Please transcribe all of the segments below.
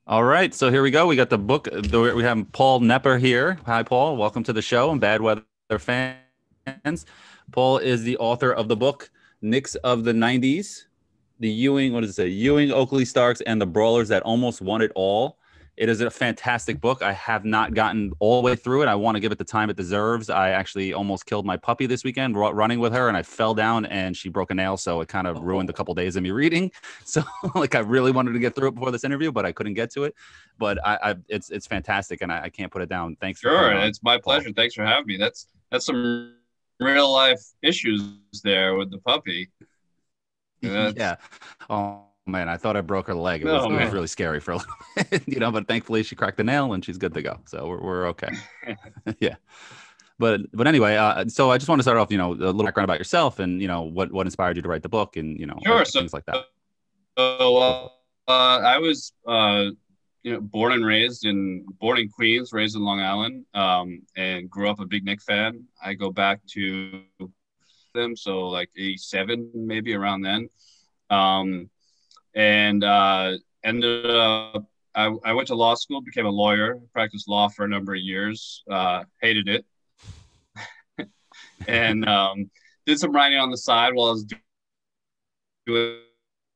All right, so here we go. We got the book. We have Paul Knepper here. Hi, Paul. Welcome to the show and Bad Weather fans. Paul is the author of the book Knicks of the '90s, the Ewing, what does it say? Ewing, Oakley, Starks, and the Brawlers that almost won it all. It is a fantastic book. I have not gotten all the way through it. I want to give it the time it deserves. I actually almost killed my puppy this weekend running with her, and I fell down and she broke a nail, so it kind of ruined a couple days of me reading. So, like, I really wanted to get through it before this interview, but I couldn't get to it. But it's fantastic, and I can't put it down. Thanks for Sure, coming on, it's my Paul. pleasure. Thanks for having me. That's some real life issues there with the puppy. That's Yeah. Oh man, I thought I broke her leg. It was no it was man. really scary for a little bit, but thankfully she cracked the nail and she's good to go. So we're okay. Yeah. But anyway, so I just want to start off, a little background about yourself and what inspired you to write the book and Sure. So, things like that. so Go for it. I was born in Queens, raised in Long Island, and grew up a big Knicks fan. I go back to them, so like '87, maybe around then. Um, and ended up I went to law school, became a lawyer, practiced law for a number of years, hated it, and did some writing on the side while I was doing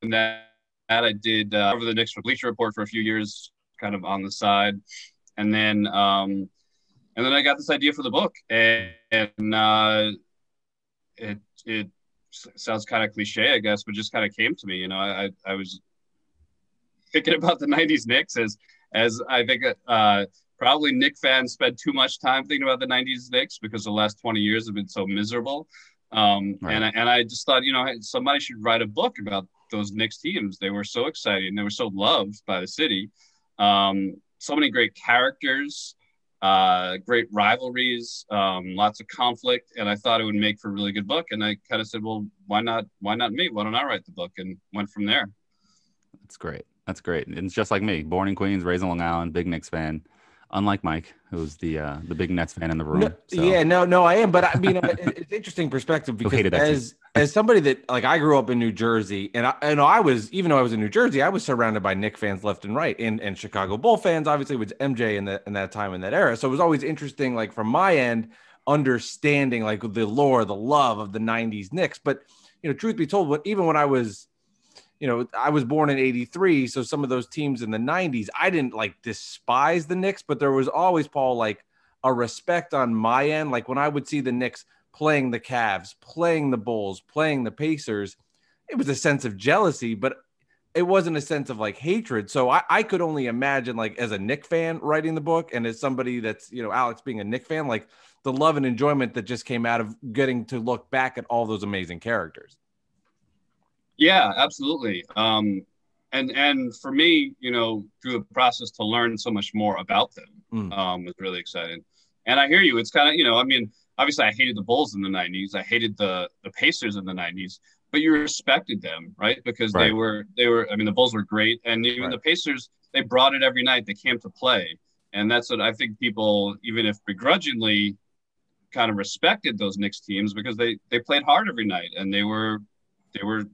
that. I did over the Knicks for Bleacher Report for a few years, kind of on the side, and then I got this idea for the book, and it sounds kind of cliche, I guess, but just kind of came to me. I was thinking about the '90s Knicks as I think probably Knicks fans spend too much time thinking about the '90s Knicks because the last 20 years have been so miserable. Right. And I just thought, somebody should write a book about those Knicks teams. They were so exciting. They were so loved by the city. So many great characters, great rivalries, lots of conflict. And I thought it would make for a really good book. And I kind of said, well, why not me? Why don't I write the book? And went from there. That's great. That's great. And it's just like me, born in Queens, raised in Long Island, big Knicks fan. Unlike Mike, who's the big Nets fan in the No, room. So yeah, no, I am, but I mean, it's interesting perspective who because hated that team. as somebody that like I grew up in New Jersey, and I was even though I was in New Jersey, I was surrounded by Knicks fans left and right, and Chicago Bull fans, obviously with MJ in that time in that era. So it was always interesting, like from my end, understanding like the lore, the love of the '90s Knicks. But truth be told, even when I was I was born in '83, so some of those teams in the '90s, I didn't like despise the Knicks, but there was always, Paul, like a respect on my end. Like when I would see the Knicks playing the Cavs, playing the Bulls, playing the Pacers, it was a sense of jealousy, but it wasn't a sense of like hatred. So I could only imagine, like as a Knicks fan writing the book, and as somebody that's Alex being a Knicks fan, like the love and enjoyment that just came out of getting to look back at all those amazing characters. Yeah, absolutely. And for me, through the process to learn so much more about them, Mm. was really exciting. And I hear you. It's kind of, I mean, obviously I hated the Bulls in the '90s. I hated the Pacers in the '90s, but you respected them, right? Because Right. I mean, the Bulls were great. And even Right. the Pacers, they brought it every night. They came to play. And that's what I think people, even if begrudgingly, kind of respected those Knicks teams because they played hard every night and they were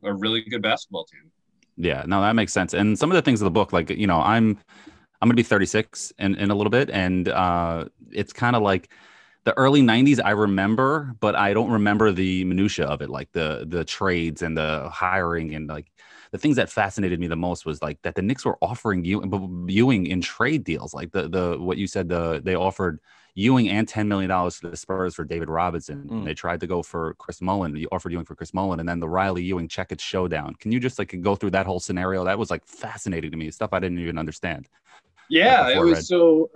a really good basketball team. Yeah, no, that makes sense. And some of the things of the book, like, I'm gonna be 36 in a little bit, and it's kind of like the early '90s. I remember, but I don't remember the minutia of it, like the trades and the hiring and like the things that fascinated me the most was like that the Knicks were offering Ewing in trade deals, like the what you said they offered Ewing and $10 million to the Spurs for David Robinson. Mm. They tried to go for Chris Mullin. You offered Ewing for Chris Mullin, and then the Riley Ewing Checkett showdown. Can you just like go through that whole scenario? That was like fascinating to me, stuff I didn't even understand. Yeah, it Before I read. was so.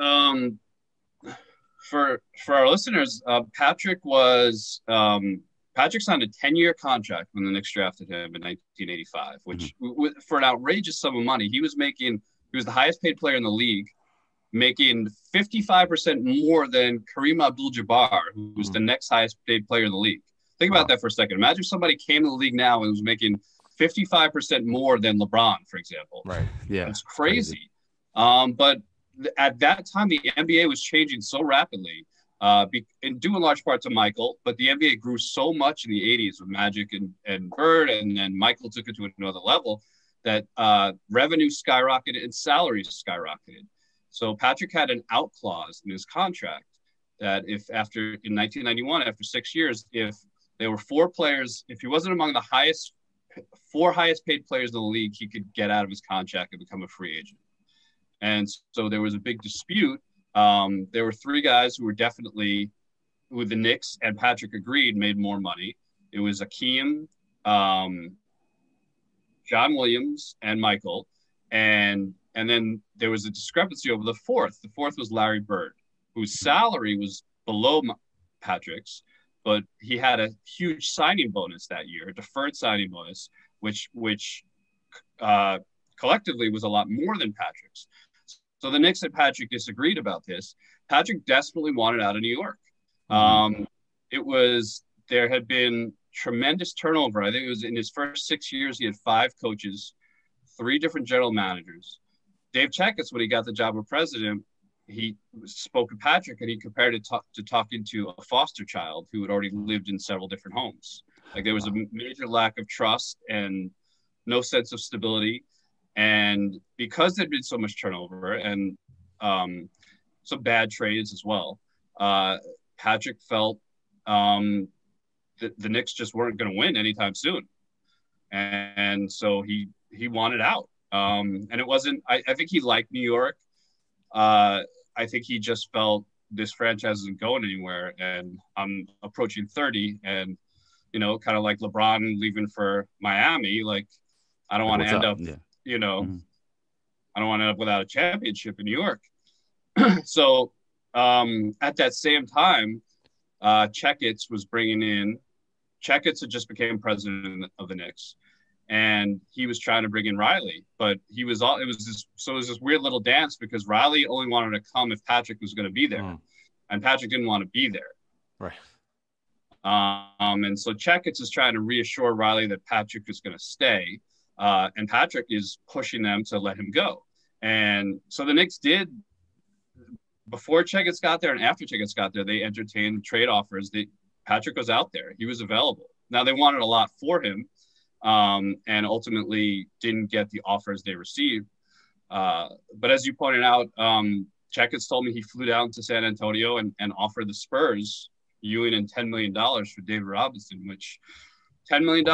For our listeners, Patrick signed a 10-year contract when the Knicks drafted him in 1985, which for an outrageous sum of money, he was the highest paid player in the league, making 55% more than Kareem Abdul-Jabbar, who was the next highest paid player in the league. Think about that for a second. Imagine if somebody came to the league now and was making 55% more than LeBron, for example. Right. Yeah, It's crazy. But at that time, the NBA was changing so rapidly, and due in large part to Michael, but the NBA grew so much in the 80s with Magic and Bird, and then Michael took it to another level that revenue skyrocketed and salaries skyrocketed. So Patrick had an out clause in his contract that if after in 1991, after 6 years, if there were 4 players, if he wasn't among the four highest paid players in the league, he could get out of his contract and become a free agent. And so there was a big dispute. There were 3 guys who were definitely, who the Knicks and Patrick agreed made more money. It was Akeem, John Williams, and Michael. And then there was a discrepancy over the 4th. The 4th was Larry Bird, whose salary was below Patrick's, but he had a huge signing bonus that year, a deferred signing bonus, which collectively was a lot more than Patrick's. So the Knicks and Patrick disagreed about this. Patrick desperately wanted out of New York. There had been tremendous turnover. I think it was in his first 6 years, he had 5 coaches, 3 different general managers. Dave Checketts, when he got the job of president, he spoke to Patrick and he compared it to talking to a foster child who had already lived in several different homes. Like there was a major lack of trust and no sense of stability. And because there'd been so much turnover and some bad trades as well, Patrick felt that the Knicks just weren't going to win anytime soon. And so he wanted out. And it wasn't, I think he liked New York. I think he just felt this franchise isn't going anywhere, and I'm approaching 30, and kind of like LeBron leaving for Miami. Like, I don't want to end up, I don't want to end up without a championship in New York. So at that same time, Checketts was bringing in. Checketts had just became president of the Knicks. And he was trying to bring in Riley, but it was this weird little dance because Riley only wanted to come if Patrick was going to be there, and Patrick didn't want to be there. Right. And so Checketts is trying to reassure Riley that Patrick is going to stay, and Patrick is pushing them to let him go. And so the Knicks did, before Checketts got there and after Checketts got there, they entertained trade offers. Patrick was out there. He was available. Now they wanted a lot for him. And ultimately didn't get the offers they received. But as you pointed out, Checketts told me he flew down to San Antonio and offered the Spurs Ewing and $10 million for David Robinson, which $10 million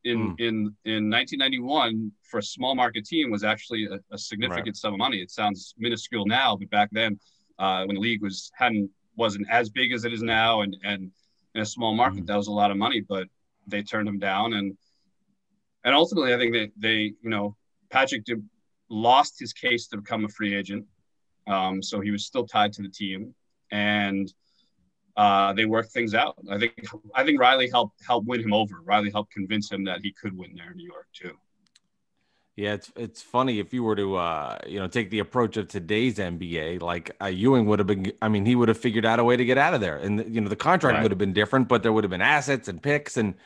in 1991 for a small market team was actually a significant sum of money. It sounds minuscule now, but back then when the league wasn't as big as it is now and in a small market, that was a lot of money, but they turned him down. And ultimately, I think they Patrick lost his case to become a free agent. So he was still tied to the team, and they worked things out. I think Riley helped win him over. Riley helped convince him that he could win there in New York too. Yeah, it's funny if you were to take the approach of today's NBA, like Ewing would have been. I mean, he would have figured out a way to get out of there, and the contract would have been different, but there would have been assets and picks and.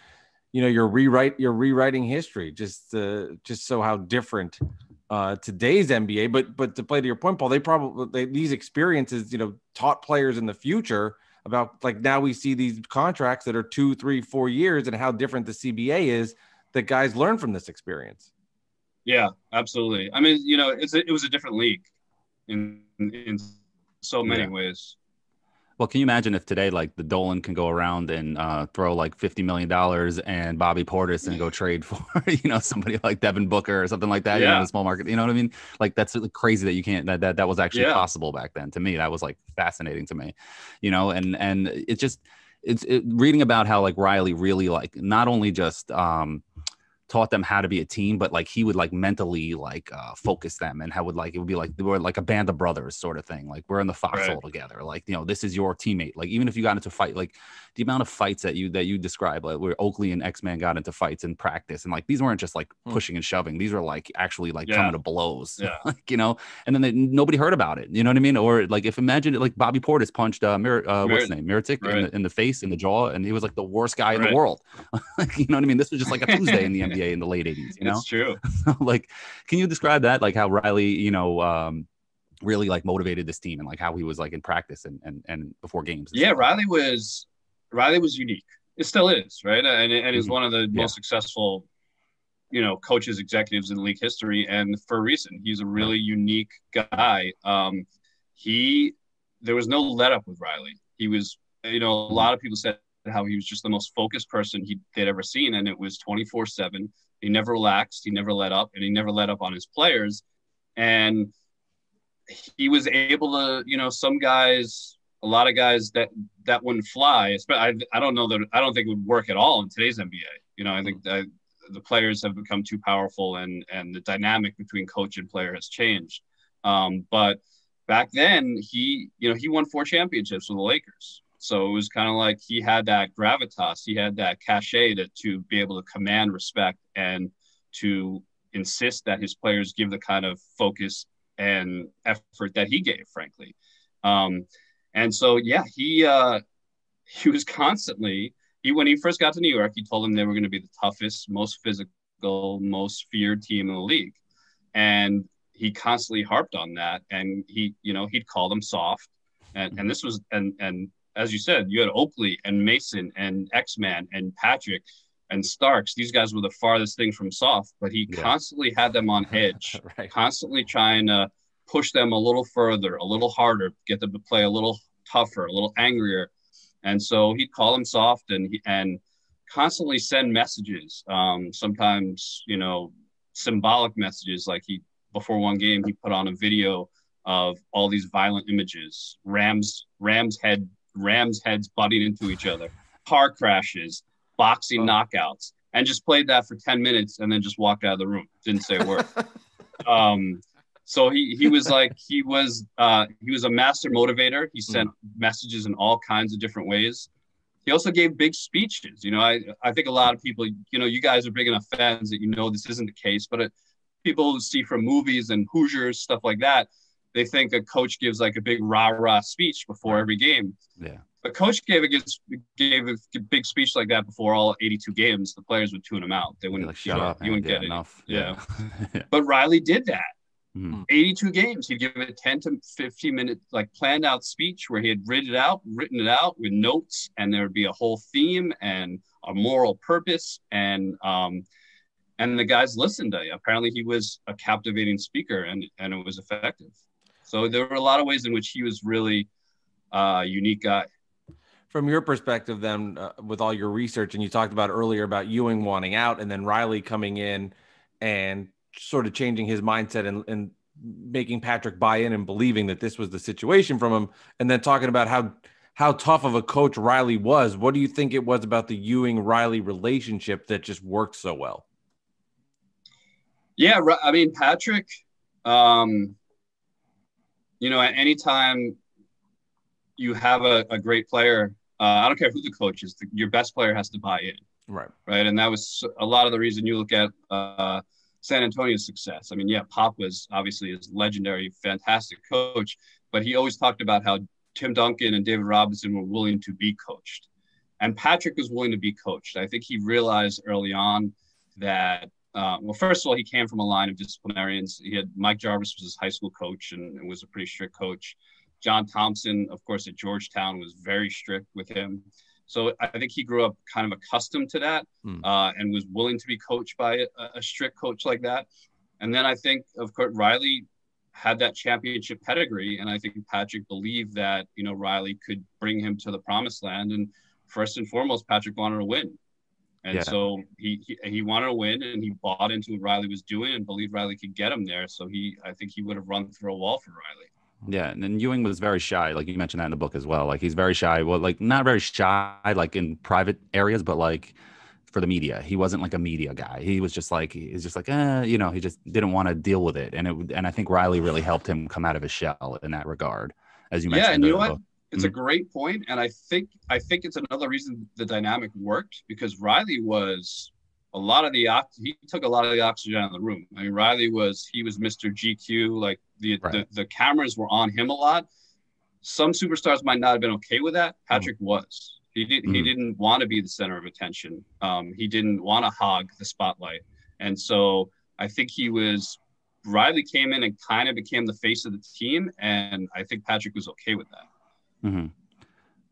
You're rewriting history just so how different today's NBA. But to play to your point, Paul, these experiences, taught players in the future about, like, now we see these contracts that are 2, 3, 4 years and how different the CBA is, that guys learn from this experience. Yeah, absolutely. I mean, it was a different league in so many ways. Well, can you imagine if today, like, the Dolan can go around and throw like $50 million and Bobby Portis and go trade for, somebody like Devin Booker or something like that, in a small market, you know what I mean? Like, that's crazy that you can't, that was actually possible back then. To me, that was like fascinating to me, and it's reading about how, like, Riley really, like, not only just taught them how to be a team, but, like, he would, like, mentally, like, focus them, and how it would be like they were like a band of brothers sort of thing. Like, we're in the foxhole together. Like, this is your teammate. Like, even if you got into a fight, like the amount of fights that you describe, like where Oakley and X-Man got into fights in practice, and, like, these weren't just like pushing and shoving. These were like actually like coming to blows, like, and then nobody heard about it. You know what I mean? Or, like, if imagine like Bobby Portis punched what's his name? Miritic in the face, in the jaw, and he was like the worst guy in the world. You know what I mean? This was just like a Tuesday in the NBA in the late 80s, It's true. Like, can you describe that, like how Riley really, like, motivated this team, and, like, how he was, like, in practice and before games? Yeah, Riley was unique. It still is, right? And he's one of the most successful coaches, executives in league history, and for a reason. He's a really unique guy. There was no let up with Riley. He was, a lot of people said how he was just the most focused person they'd ever seen, and it was 24/7. He never relaxed, he never let up, and he never let up on his players. And he was able to, some guys, a lot of guys that wouldn't fly. I don't think it would work at all in today's NBA. I think that the players have become too powerful, and the dynamic between coach and player has changed. But back then, he won 4 championships with the Lakers. So it was kind of like he had that gravitas, he had that cachet to be able to command respect and to insist that his players give the kind of focus and effort that he gave, frankly. And so, yeah, he was constantly, when he first got to New York, he told them they were going to be the toughest, most physical, most feared team in the league. And he constantly harped on that. And he'd call them soft. And this was, and as you said, you had Oakley and Mason and X-Man and Patrick and Starks. These guys were the farthest thing from soft, but he constantly had them on edge, right. Constantly trying to push them a little further, a little harder, get them to play a little tougher, a little angrier. And so he'd call them soft and constantly send messages, sometimes, symbolic messages. Like before one game, he put on a video of all these violent images, Rams heads butting into each other, car crashes, boxing knockouts, and just played that for 10 minutes and then just walked out of the room. Didn't say a word. So he was a master motivator. He sent messages in all kinds of different ways. He also gave big speeches. I think a lot of people, you guys are big enough fans that this isn't the case, but people who see from movies and Hoosiers, stuff like that, they think a coach gives like a big rah-rah speech before every game. Yeah. But coach gave a big speech like that before all 82 games. The players would tune him out. They wouldn't shut up. You wouldn't get enough. Yeah. But Riley did that. 82 games. He'd give a 10 to 15 minute like planned out speech where he had written it out with notes, and there would be a whole theme and a moral purpose, and the guys listened to you. Apparently he was a captivating speaker, and it was effective. So there were a lot of ways in which he was really a unique guy. From your perspective then, with all your research, and you talked about earlier about Ewing wanting out and then Riley coming in and sort of changing his mindset and making Patrick buy in and believing that this was the situation from him, and then talking about how tough of a coach Riley was. What do you think it was about the Ewing-Riley relationship that just worked so well? Yeah, I mean, Patrick, at any time you have a great player, I don't care who the coach is, your best player has to buy in. Right. And that was a lot of the reason you look at San Antonio's success. I mean, yeah, Pop was obviously his legendary, fantastic coach, but he always talked about how Tim Duncan and David Robinson were willing to be coached. And Patrick was willing to be coached. I think he realized early on that, first of all, he came from a line of disciplinarians. He had Mike Jarvis was his high school coach and was a pretty strict coach. John Thompson, of course, at Georgetown was very strict with him. So I think he grew up kind of accustomed to that and was willing to be coached by a strict coach like that. And then I think, of course, Riley had that championship pedigree. And I think Patrick believed that, Riley could bring him to the promised land. And first and foremost, Patrick wanted to win. And so he wanted to win, and he bought into what Riley was doing and believed Riley could get him there. So I think he would have run through a wall for Riley. Yeah, and then Ewing was very shy, like you mentioned that in the book as well. Like he's very shy. Well, like not very shy, like in private areas, but like for the media, he wasn't like a media guy. He was just like he just didn't want to deal with it. And I think Riley really helped him come out of his shell in that regard, as you mentioned. Yeah, and you know what? It's a great point, and I think it's another reason the dynamic worked, because Riley was he took a lot of the oxygen out of the room. I mean, Riley was Mr. GQ. Like the cameras were on him a lot. Some superstars might not have been okay with that. Patrick was. He didn't want to be the center of attention. He didn't want to hog the spotlight, and so I think Riley came in and kind of became the face of the team, and I think Patrick was okay with that. Mm-hmm.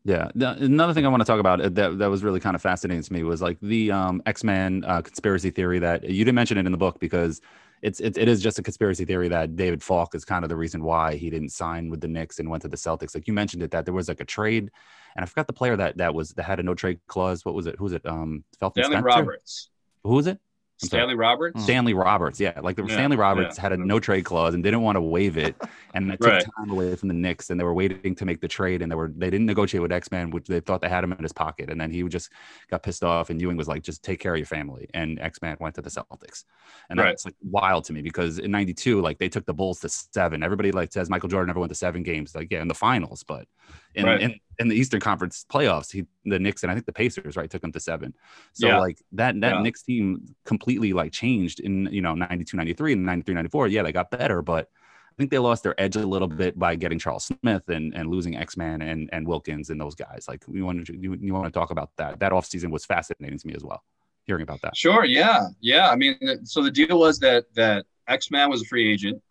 Yeah. Another thing I want to talk about that was really kind of fascinating to me was like the X-Men conspiracy theory that you didn't mention it in the book because it is just a conspiracy theory that David Falk is kind of the reason why he didn't sign with the Knicks and went to the Celtics. Like you mentioned it, that there was like a trade, and I forgot the player that had a no trade clause. What was it? Who was it? Felton Stanley Spencer? Roberts. Who was it? Stanley Roberts. Stanley Roberts, yeah. Like Stanley Roberts had a no trade clause and didn't want to waive it, and it took time away from the Knicks, and they were waiting to make the trade, and they didn't negotiate with X-Men, which they thought they had him in his pocket, and then he just got pissed off, and Ewing was like, just take care of your family, and X-Men went to the Celtics, and that's like wild to me because in '92, like they took the Bulls to 7. Everybody like says Michael Jordan never went to 7 games, like in the finals, but in the Eastern Conference playoffs, the Knicks and I think the Pacers, took them to 7. So like that Knicks team completely like changed in 92, 93 and 93, 94. Yeah, they got better, but I think they lost their edge a little bit by getting Charles Smith and losing X-Man and Wilkins and those guys. Like you want to talk about that. That offseason was fascinating to me as well, hearing about that. Sure, yeah. I mean, so the deal was that X-Man was a free agent.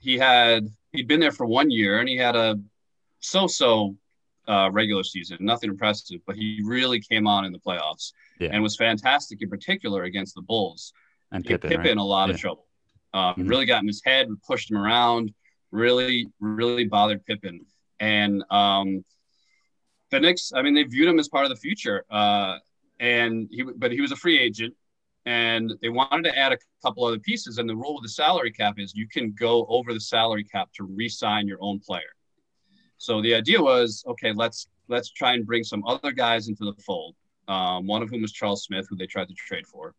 He'd been there for 1 year, and he had a so-so regular season, nothing impressive, but he really came on in the playoffs and was fantastic, in particular against the Bulls. And Pippen in a lot of trouble. Really got in his head, pushed him around, really, really bothered Pippen. And the Knicks, I mean, they viewed him as part of the future. But he was a free agent, and they wanted to add a couple other pieces. And the rule with the salary cap is you can go over the salary cap to re-sign your own player. So the idea was, okay, let's try and bring some other guys into the fold. One of whom was Charles Smith, who they tried to trade for.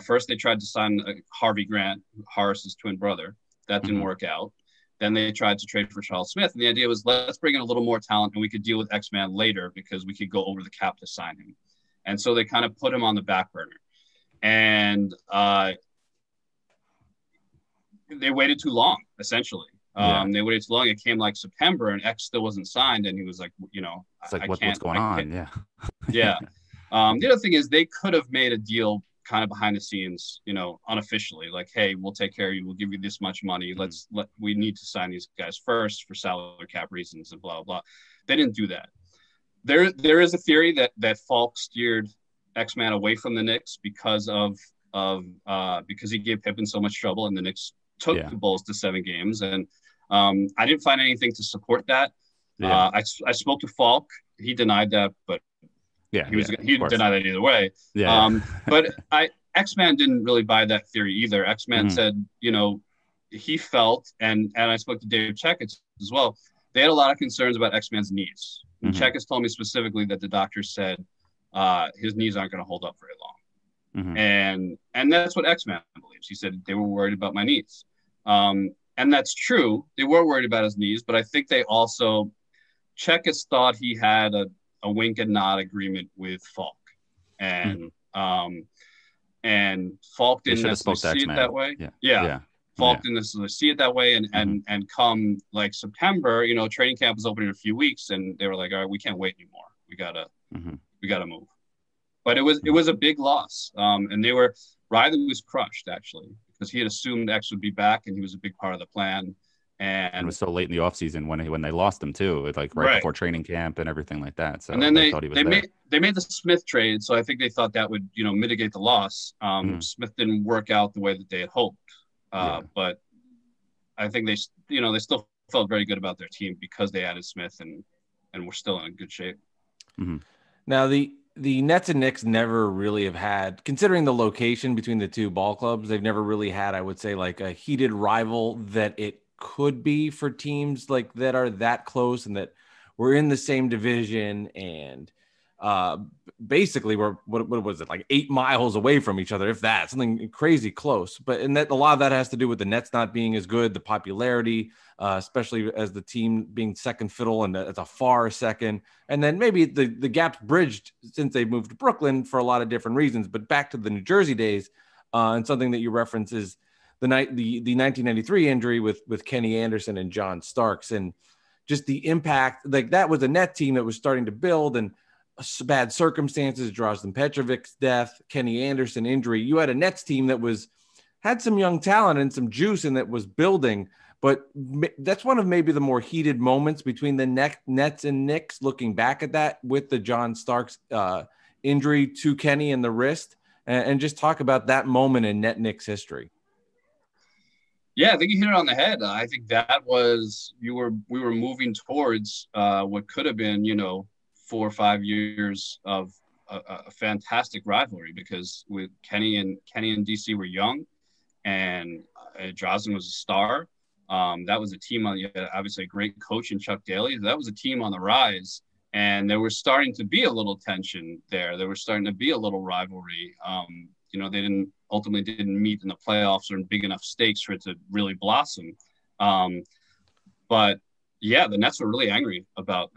First, they tried to sign Harvey Grant, Horace's twin brother. That didn't work out. Then they tried to trade for Charles Smith. And the idea was, let's bring in a little more talent, and we could deal with X-Man later because we could go over the cap to sign him. And so they kind of put him on the back burner. And they waited too long, essentially. They waited too long. It came like September, and X still wasn't signed, and he was like, it's like what's going on? Yeah. The other thing is they could have made a deal kind of behind the scenes, unofficially, like, hey, we'll take care of you. We'll give you this much money. We need to sign these guys first for salary cap reasons and blah, blah, blah. They didn't do that. There is a theory that Falk steered X-Man away from the Knicks because he gave Pippen so much trouble, and the Knicks took the Bulls to 7 games. And I didn't find anything to support that. I spoke to Falk. He denied that, but he denied that either way. But X-Man didn't really buy that theory either. X-Man said, he felt, and I spoke to Dave Checketts as well, they had a lot of concerns about X-Man's knees. And Checketts told me specifically that the doctors said his knees aren't going to hold up very long. And that's what X-Man believes. He said they were worried about my knees. And that's true. They were worried about his knees, but I think they also, Checketts thought he had a wink and nod agreement with Falk. And Falk didn't necessarily see it that way. Falk didn't necessarily see it that way. And come like September, training camp was opening in a few weeks, and they were like, all right, we can't wait anymore. We gotta move. But it was a big loss. And Riley was crushed, actually, because he had assumed X would be back, and he was a big part of the plan. And it was so late in the offseason when they lost him too, like right before training camp and everything like that. So and then they made the Smith trade, so I think they thought that would mitigate the loss. Smith didn't work out the way that they had hoped, but I think they still felt very good about their team because they added Smith and were still in good shape. Now the Nets and Knicks never really have had, considering the location between the two ball clubs, they've never really had, I would say, like a heated rival that it could be for teams like that are that close and that we're in the same division and basically we're what was it, like 8 miles away from each other, if that, something crazy close. But and that a lot of that has to do with the Nets not being as good, the popularity, especially as the team being second fiddle and it's a far second, and then maybe the gap's bridged since they moved to Brooklyn for a lot of different reasons. But back to the New Jersey days, and something that you reference is the 1993 injury with Kenny Anderson and John Starks, and just the impact. Like that was a net team that was starting to build, and bad circumstances, Drazen Petrovic's death, Kenny Anderson injury. You had a Nets team that had some young talent and some juice and that was building, but that's one of maybe the more heated moments between the Nets and Knicks, looking back at that with the John Starks injury to Kenny in the wrist, and just talk about that moment in Net Knicks history. Yeah, I think you hit it on the head. I think that was we were moving towards what could have been, 4 or 5 years of a fantastic rivalry, because with Kenny and DC were young, and Drazen was a star. That was a team on obviously a great coach in Chuck Daly. That was a team on the rise, and there was starting to be a little tension there. There was starting to be a little rivalry. They ultimately didn't meet in the playoffs or in big enough stakes for it to really blossom. But yeah, the Nets were really angry about,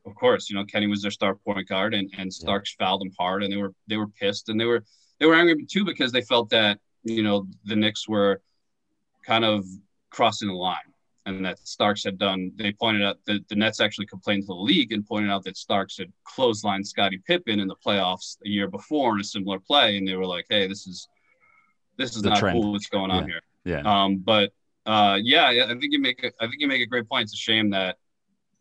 of course, Kenny was their star point guard, and Starks fouled him hard, and they were pissed, and they were angry too, because they felt that, the Knicks were kind of crossing the line, and that Starks had done. They pointed out that the Nets actually complained to the league and pointed out that Starks had clotheslined Scottie Pippen in the playoffs a year before in a similar play, and they were like, "Hey, this is not trend. Cool. What's going on here?" Yeah. I think you make a great point. It's a shame that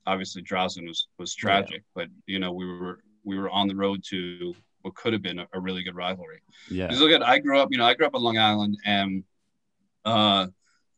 obviously Drazen was tragic, but we were on the road to what could have been a really good rivalry. Yeah. Because look at, I grew up on Long Island, and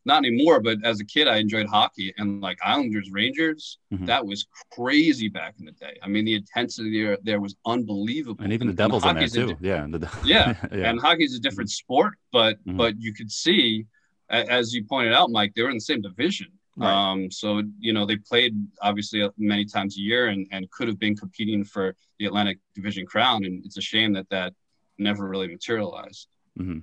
not anymore, but as a kid, I enjoyed hockey, and like Islanders, Rangers, that was crazy back in the day. I mean, the intensity there was unbelievable. And even the Devils in there too. Yeah. And hockey's a different sport, but you could see, as you pointed out, Mike, they were in the same division. Right. So, they played obviously many times a year, and could have been competing for the Atlantic Division crown. And it's a shame that never really materialized. Mm-hmm.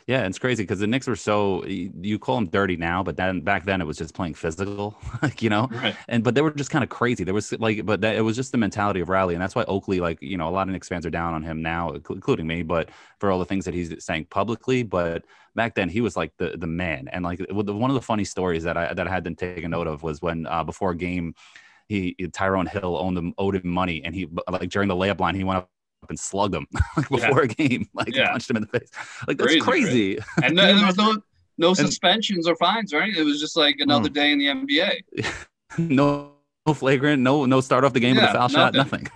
Yeah, it's crazy because the Knicks were so, you call them dirty now, but then back then it was just playing physical, Right. but they were just kind of crazy. There was it was just the mentality of Riley, and that's why Oakley, a lot of Knicks fans are down on him now, including me, but for all the things that he's saying publicly. But back then he was like the man, and one of the funny stories that I had to take a note of was when before a game, Tyrone Hill owed him money, and he during the layup line he went up and slugged him before a game, punched him in the face. That's crazy. Right? And there was no suspensions or fines, right? It was just like another day in the NBA. No flagrant, no start off the game with a foul shot, nothing.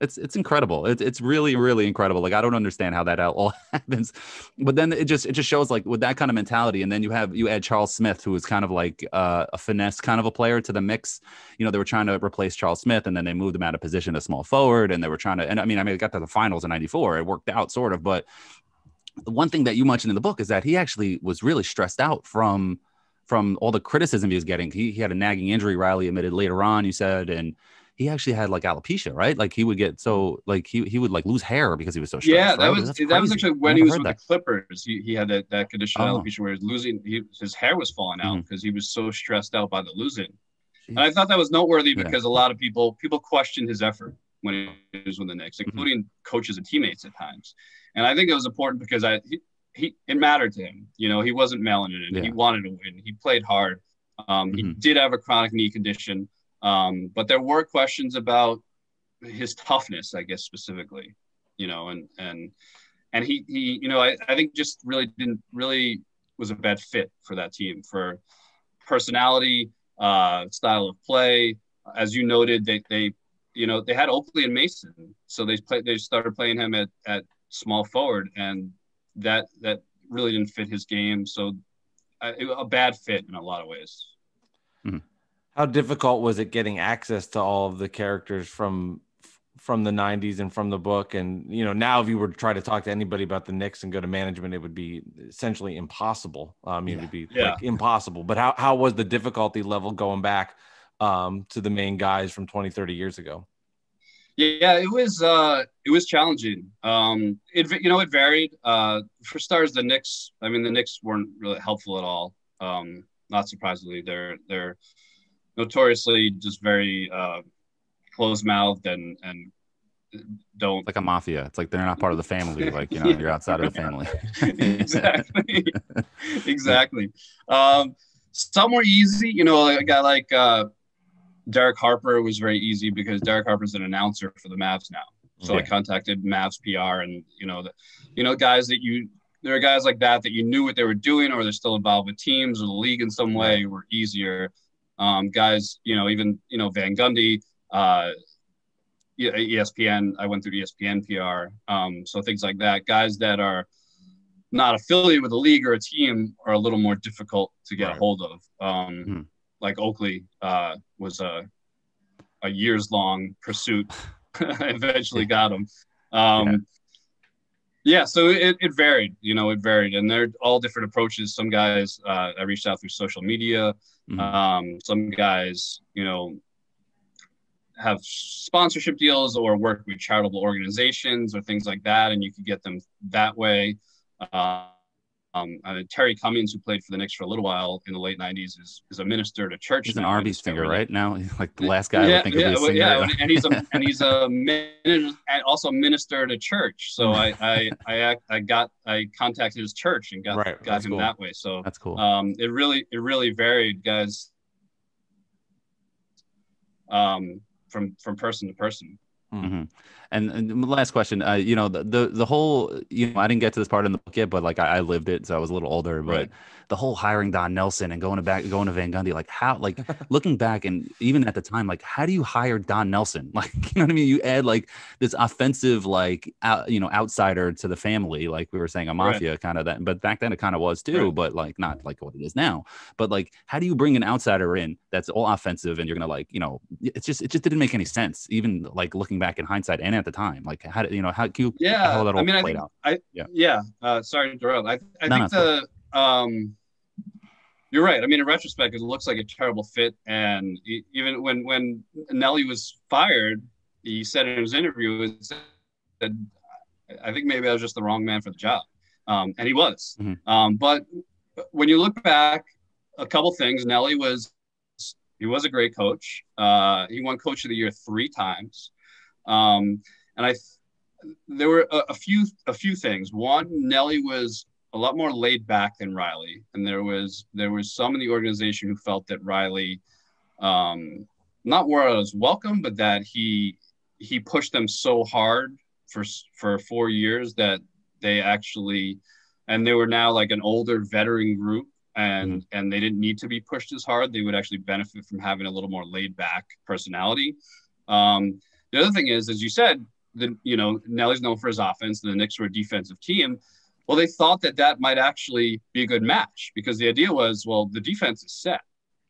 It's incredible. It's really, really incredible. I don't understand how that all happens, but then it just shows with that kind of mentality. And then you add Charles Smith, who is kind of a finesse kind of a player to the mix. They were trying to replace Charles Smith, and then they moved him out of position as small forward, and they were trying to, and it got to the finals in '94. It worked out sort of, but the one thing that you mentioned in the book is that he actually was really stressed out from all the criticism he was getting. He had a nagging injury, Riley admitted later on, you said, and he actually had alopecia, right? He would get he would lose hair because he was so stressed. Yeah, that right? was actually when he was with the Clippers. He had that condition of alopecia where his hair was falling out because he was so stressed out by the losing. Jeez. And I thought that was noteworthy because a lot of people questioned his effort when he was with the Knicks, including coaches and teammates at times. And I think it was important because it mattered to him. He wasn't mailing it in. He wanted to win. He played hard. He did have a chronic knee condition. But there were questions about his toughness, I guess, specifically, and he I think just really was a bad fit for that team for personality, style of play. As you noted, they had Oakley and Mason, so they started playing him at small forward, and that really didn't fit his game. So a bad fit in a lot of ways. Mm-hmm. How difficult was it getting access to all of the characters from the 90s and from the book? And, now if you were to try to talk to anybody about the Knicks and go to management, it would be essentially impossible. It would be impossible. But how was the difficulty level going back to the main guys from 20, 30 years ago? Yeah, it was challenging. It varied. For starters, the Knicks weren't really helpful at all. Not surprisingly, they're notoriously just very closed-mouthed and don't, like a mafia. It's they're not part of the family. You're outside of the family. Exactly. Some were easy. A guy like Derek Harper was very easy because Derek Harper's an announcer for the Mavs now. So I contacted Mavs PR, and guys that there are guys like that you knew what they were doing, or they're still involved with teams or the league in some way, were easier. Guys, even Van Gundy, ESPN. I went through ESPN PR, so things like that. Guys that are not affiliated with a league or a team are a little more difficult to get a hold of. Like Oakley was a years-long pursuit. Eventually got him. So it varied. It varied, and they're all different approaches. Some guys I reached out through social media. Some guys, have sponsorship deals or work with charitable organizations or things like that, and you could get them that way. Terry Cummings, who played for the Knicks for a little while in the late 90s, is a minister at a church. He's an Arby's singer right now. He's like the last guy I would think of be a singer. Yeah, and he's a minister, and also minister at a church. So I contacted his church and got him cool. That way. So that's cool. It really varied, guys. From person to person. And the last question, the whole, I didn't get to this part in the book yet, but like I lived it, so I was a little older. But the whole hiring Don Nelson and going to Van Gundy, like how, like looking back, and even at the time, like how do you hire Don Nelson? Like, you know what I mean? You add like this offensive, like outsider to the family, like we were saying, a mafia kind of that. But back then it kind of was too, but like not like what it is now. But like, how do you bring an outsider in that's all offensive, and you're gonna like, it just didn't make any sense, even like looking back in hindsight and at the time. Like how can you how that all played out? Sorry to interrupt. I think you're right. I mean, in retrospect, it looks like a terrible fit. And even when Nelly was fired, he said in his interview that I think maybe I was just the wrong man for the job, and he was. But when you look back, a couple things. Nelly was a great coach. He won Coach of the Year 3 times. And there were a few things. One, Nelly was a lot more laid back than Riley, and there was some in the organization who felt that Riley, not was welcome, but that he pushed them so hard for 4 years that they actually, and they were now like an older veteran group, and they didn't need to be pushed as hard. They would actually benefit from having a little more laid back personality. The other thing is, as you said, Nelly's known for his offense, and the Knicks were a defensive team. Well, they thought that might actually be a good match, because the idea was, well, the defense is set,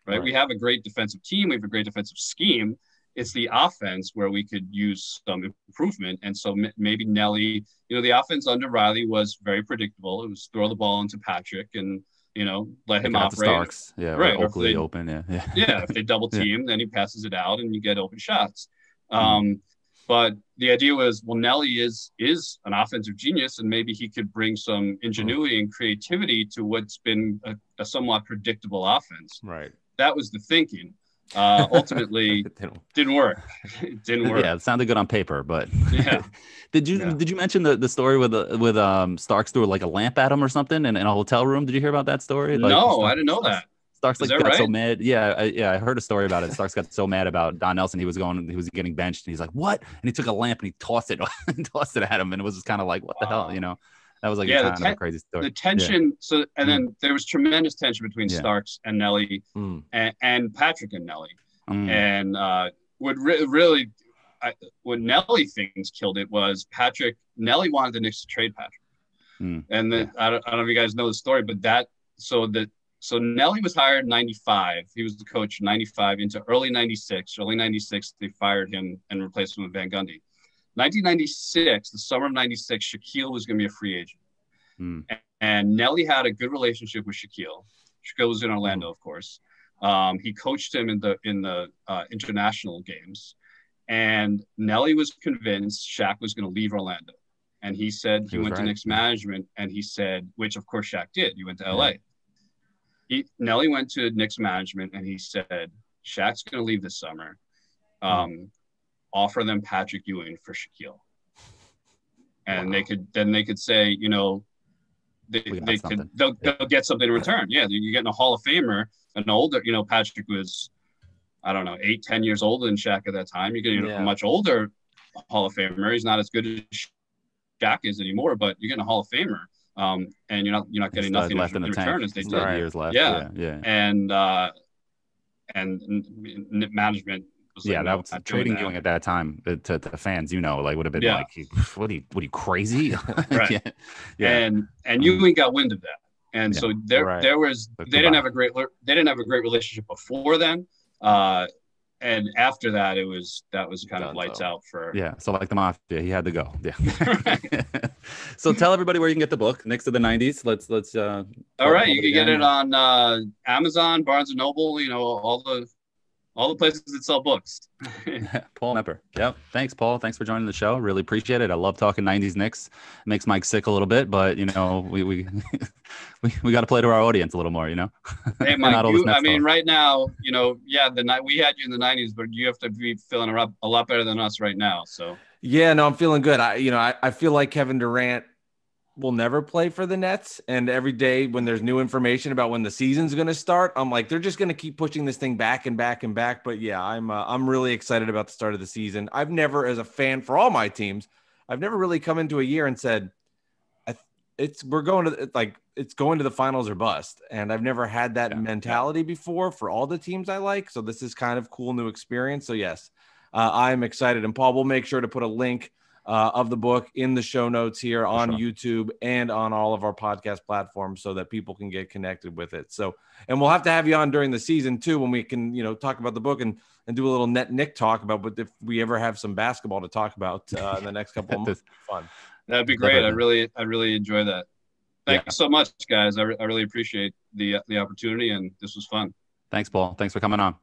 right? We have a great defensive team. We have a great defensive scheme. It's the offense where we could use some improvement. And so maybe Nelly, the offense under Riley was very predictable. It was throw the ball into Patrick and, let him operate. Starks. Yeah, right. Oakley open. Yeah. If they double team, then he passes it out and you get open shots. But the idea was, well, Nelly is an offensive genius, and maybe he could bring some ingenuity and creativity to what's been a somewhat predictable offense. Right. That was the thinking. Ultimately, didn't work. It didn't work. Yeah, it sounded good on paper, but Did you mention the story with Starks threw like a lamp at him or something in a hotel room? Did you hear about that story? No, I didn't know that. Starks got so mad. I heard a story about it. Starks got so mad about Don Nelson. He was getting benched, and he's like, "What?" And he took a lamp and he tossed it at him, and it was just kind of like, "What the hell?" That was like a crazy story. The tension. So, and then there was tremendous tension between Starks and Nelly, and Patrick and Nelly, and when Nelly things killed it was Patrick. Nelly wanted the Knicks to trade Patrick, and then I don't know if you guys know the story, but So Nelly was hired in 95. He was the coach in 95 into early 96. Early 96, they fired him and replaced him with Van Gundy. 1996, the summer of 96, Shaquille was going to be a free agent. And Nelly had a good relationship with Shaquille. Shaquille was in Orlando, of course. He coached him in the international games. And Nelly was convinced Shaq was going to leave Orlando. And he said he went to Knicks management, and he said, which of course Shaq did. He went to LA. Nelly went to Knicks management and he said, Shaq's going to leave this summer. Offer them Patrick Ewing for Shaquille. And they could say, they'll get something in return. Yeah, you're getting a Hall of Famer, an older, Patrick was, I don't know, 8-10 years older than Shaq at that time. You're getting a much older Hall of Famer. He's not as good as Shaq is anymore, but you're getting a Hall of Famer. and you're not getting nothing left in the return tank. as they Still did. years left. Yeah. Yeah. And management was like, that no, was not trading doing Ewing that. at that time to the fans, like would have been Yeah. like, what are you crazy? Right. Yeah. And Ewing got wind of that. And so there was, But they didn't have a great relationship before then. And after that, that was kind of lights out for. Yeah. So like the mafia, he had to go. Yeah. So tell everybody where you can get the book, Knicks of the 90s. Let's All right. You can get it on Amazon, Barnes and Noble, all the places that sell books. Paul Knepper. Yep. Thanks, Paul. Thanks for joining the show. Really appreciate it. I love talking 90s Knicks. It makes Mike sick a little bit, but we got to play to our audience a little more, Hey, Mike, right now, we had you in the 90s, but you have to be feeling a lot better than us right now. So yeah, no, I'm feeling good. I feel like Kevin Durant will never play for the Nets. And every day when there's new information about when the season's going to start, I'm like, they're just going to keep pushing this thing back and back and back. But yeah, I'm really excited about the start of the season. I've never, as a fan for all my teams, I've never really come into a year and said, it's going to the finals or bust. And I've never had that mentality before for all the teams I like. So this is kind of cool new experience. So yes, I'm excited. And Paul, we'll make sure to put a link of the book in the show notes here on YouTube and on all of our podcast platforms so that people can get connected with it. So, and we'll have to have you on during the season too, when we can, talk about the book and do a little Nick talk about, but if we ever have some basketball to talk about in the next couple of months, fun. That'd be great. I really enjoy that. Thank you so much, guys. I really appreciate the opportunity, and this was fun. Thanks, Paul. Thanks for coming on.